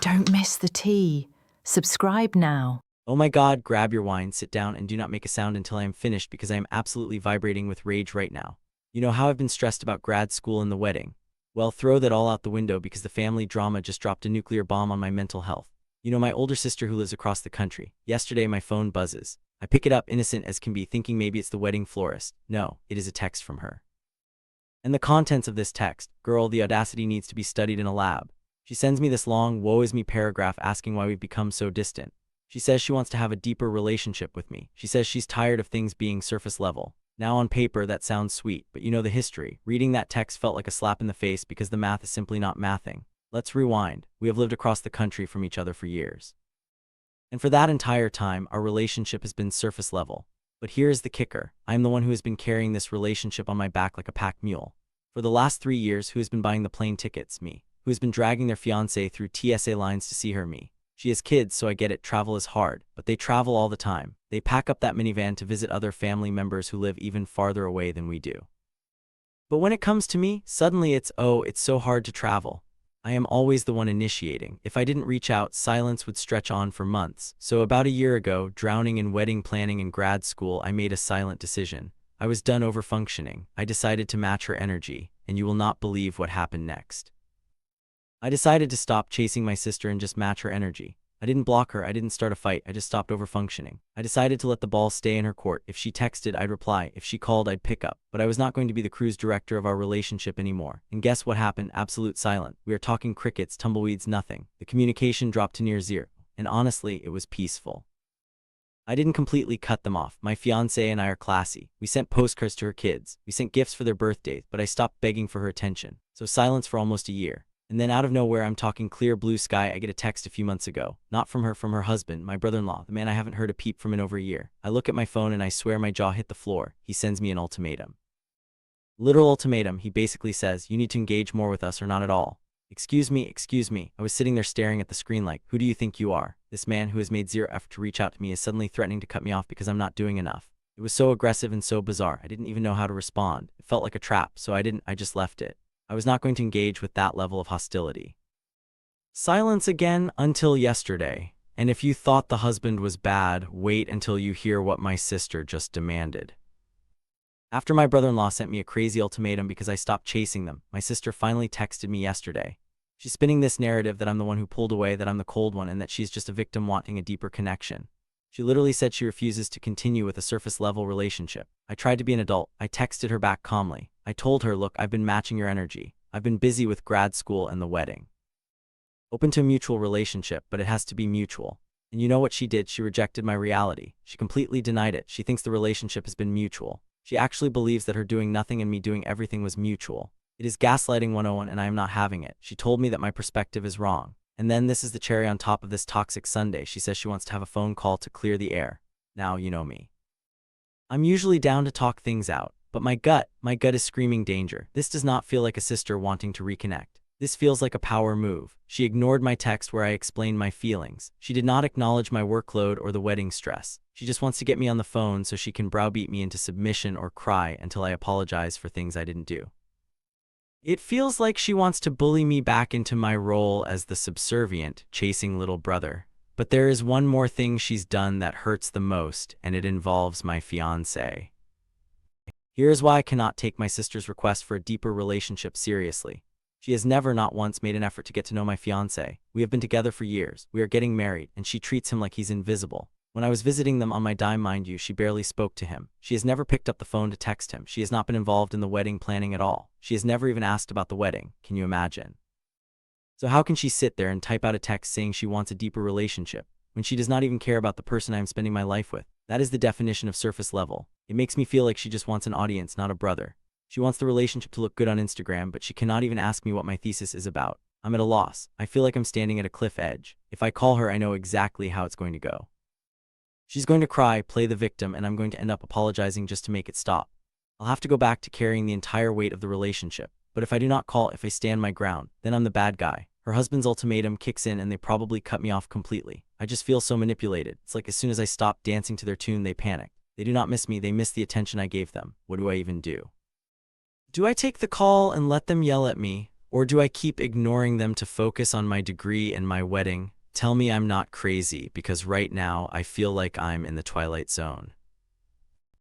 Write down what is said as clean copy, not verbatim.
Don't miss the tea. Subscribe now. Oh my god, grab your wine, sit down, and do not make a sound until I am finished because I am absolutely vibrating with rage right now. You know how I've been stressed about grad school and the wedding? Well, throw that all out the window because the family drama just dropped a nuclear bomb on my mental health. You know my older sister who lives across the country. Yesterday my phone buzzes. I pick it up innocent as can be, thinking maybe it's the wedding florist. No, it is a text from her. And the contents of this text: girl, the audacity needs to be studied in a lab. She sends me this long woe is me paragraph asking why we've become so distant. She says she wants to have a deeper relationship with me. She says she's tired of things being surface level. Now on paper that sounds sweet, but you know the history. Reading that text felt like a slap in the face because the math is simply not mathing. Let's rewind. We have lived across the country from each other for years. And for that entire time, our relationship has been surface level. But here's the kicker. I am the one who has been carrying this relationship on my back like a pack mule. For the last 3 years, who has been buying the plane tickets? Me. Who has been dragging their fiancé through TSA lines to see her? Me. She has kids, so I get it, travel is hard, but they travel all the time. They pack up that minivan to visit other family members who live even farther away than we do. But when it comes to me, suddenly it's so hard to travel. I am always the one initiating. If I didn't reach out, silence would stretch on for months. So about a year ago, drowning in wedding planning and grad school, I made a silent decision. I was done overfunctioning. I decided to match her energy, and you will not believe what happened next. I decided to stop chasing my sister and just match her energy. I didn't block her, I didn't start a fight, I just stopped overfunctioning. I decided to let the ball stay in her court. If she texted, I'd reply. If she called, I'd pick up. But I was not going to be the cruise director of our relationship anymore. And guess what happened? Absolute silence. We are talking crickets, tumbleweeds, nothing. The communication dropped to near zero. And honestly, it was peaceful. I didn't completely cut them off. My fiancé and I are classy. We sent postcards to her kids. We sent gifts for their birthdays, but I stopped begging for her attention. So silence for almost a year. And then out of nowhere, I'm talking clear blue sky, I get a text a few months ago. Not from her, from her husband, my brother-in-law, the man I haven't heard a peep from in over a year. I look at my phone and I swear my jaw hit the floor. He sends me an ultimatum. Literal ultimatum. He basically says, you need to engage more with us or not at all. Excuse me. I was sitting there staring at the screen like, who do you think you are? This man who has made zero effort to reach out to me is suddenly threatening to cut me off because I'm not doing enough. It was so aggressive and so bizarre. I didn't even know how to respond. It felt like a trap, so I just left it. I was not going to engage with that level of hostility. Silence again until yesterday. And if you thought the husband was bad, wait until you hear what my sister just demanded. After my brother-in-law sent me a crazy ultimatum because I stopped chasing them, my sister finally texted me yesterday. She's spinning this narrative that I'm the one who pulled away, that I'm the cold one, and that she's just a victim wanting a deeper connection. She literally said she refuses to continue with a surface-level relationship. I tried to be an adult. I texted her back calmly. I told her, look, I've been matching your energy. I've been busy with grad school and the wedding. Open to a mutual relationship, but it has to be mutual. And you know what she did? She rejected my reality. She completely denied it. She thinks the relationship has been mutual. She actually believes that her doing nothing and me doing everything was mutual. It is gaslighting 101 and I am not having it. She told me that my perspective is wrong. And then this is the cherry on top of this toxic sundae. She says she wants to have a phone call to clear the air. Now you know me. I'm usually down to talk things out, but my gut is screaming danger. This does not feel like a sister wanting to reconnect. This feels like a power move. She ignored my text where I explained my feelings. She did not acknowledge my workload or the wedding stress. She just wants to get me on the phone so she can browbeat me into submission or cry until I apologize for things I didn't do. It feels like she wants to bully me back into my role as the subservient, chasing little brother. But there is one more thing she's done that hurts the most, and it involves my fiancé. Here is why I cannot take my sister's request for a deeper relationship seriously. She has never, not once, made an effort to get to know my fiancé. We have been together for years. We are getting married, and she treats him like he's invisible. When I was visiting them on my dime, mind you, she barely spoke to him. She has never picked up the phone to text him. She has not been involved in the wedding planning at all. She has never even asked about the wedding. Can you imagine? So how can she sit there and type out a text saying she wants a deeper relationship when she does not even care about the person I am spending my life with? That is the definition of surface level. It makes me feel like she just wants an audience, not a brother. She wants the relationship to look good on Instagram, but she cannot even ask me what my thesis is about. I'm at a loss. I feel like I'm standing at a cliff edge. If I call her, I know exactly how it's going to go. She's going to cry, play the victim, and I'm going to end up apologizing just to make it stop. I'll have to go back to carrying the entire weight of the relationship. But if I do not call, if I stand my ground, then I'm the bad guy. Her husband's ultimatum kicks in and they probably cut me off completely. I just feel so manipulated. It's like as soon as I stop dancing to their tune, they panic. They do not miss me, they miss the attention I gave them. What do I even do? Do I take the call and let them yell at me? Or do I keep ignoring them to focus on my degree and my wedding? Tell me I'm not crazy, because right now I feel like I'm in the twilight zone.